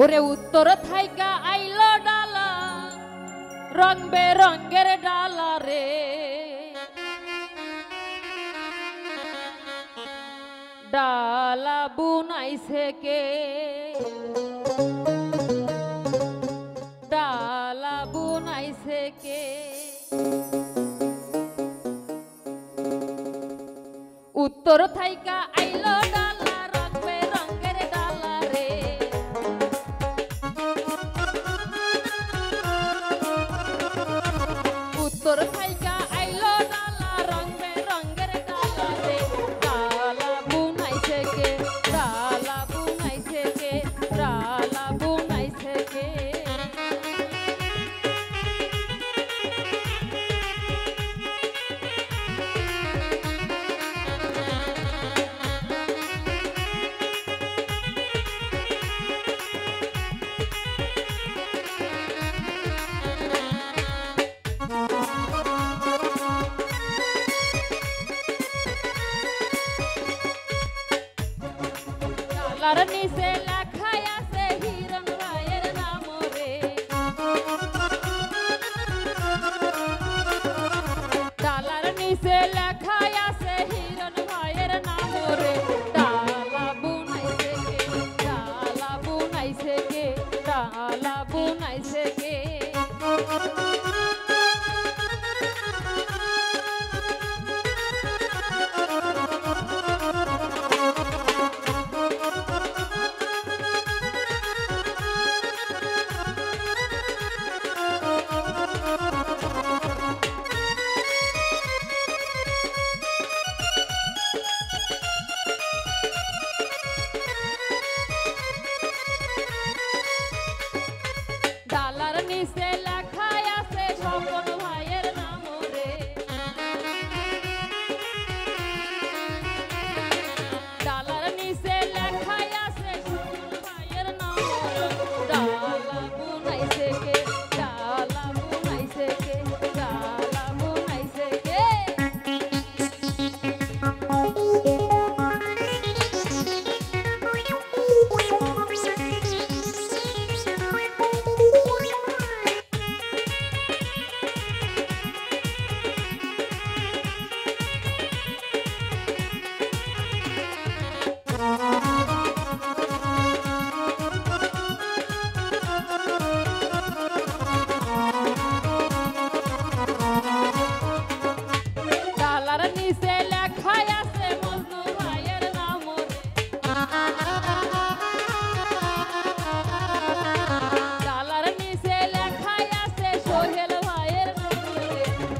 ওরে উত্তর থাইকা আইলো ডালা রং বেরঙ্গের ডালা রে ডালা বুনাইছে কে ডালা বুনাইছে কে উত্তর থাইকা আইলো ডালা রং বেরঙ্গের ডালা রে উত্তর থাইকা আইলো ডালা রং বেরঙ্গের ডালা রে ডালা বুনাইছে কে ডালা বুনাইছে কে ডালা বুনাইছে কে ডালার নিচে লেখাই আছে হিরণ ভাইয়ের নাম রে ডালার নিচে লেখাই আছে হিরণ ভাইয়ের নাম রে ডালা বুনাইছে কে ডালা বুনাইছে কে ডালা বুনাইছে কে ডালার নিচে লেখাই আছে স্বপন ভাইয়ের নাম রে ডালার নিচে লেখাই আছে স্বপন ভাইয়ের নাম ডালা বুনাইছে কে ডালা বুনাইছে কে ডালা বুনাইছে কে ডালার নিচে লেখাই আছে মজনু ভাইয়ের নাম ডালার নিচে লেখাই আছে সোহেল ভাইয়ের নাম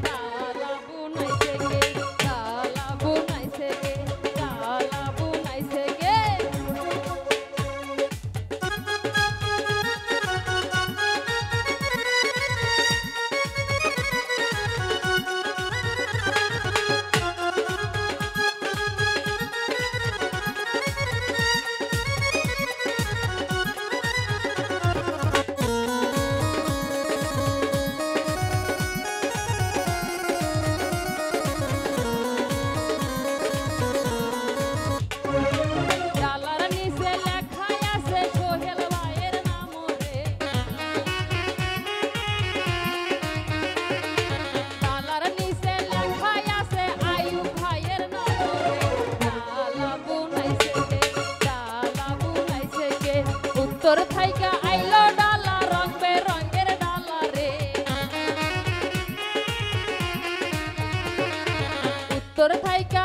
ডালা বুনাইছে কে ডালা বুনাইছে কে ডালা বুনাইছে কে ডালার নিচে লেখাই আছে সোহেল ভাইয়ের নাম রে ডালার নিচে লেখাই আছে আয়ুব ভাইয়ের নাম রে ডালা বুনাইছে কে ডালা বুনাইছে কে উত্তর থাইকা আইলো ডালা রং বেরঙ্গের ডালা রে উত্তর থাইকা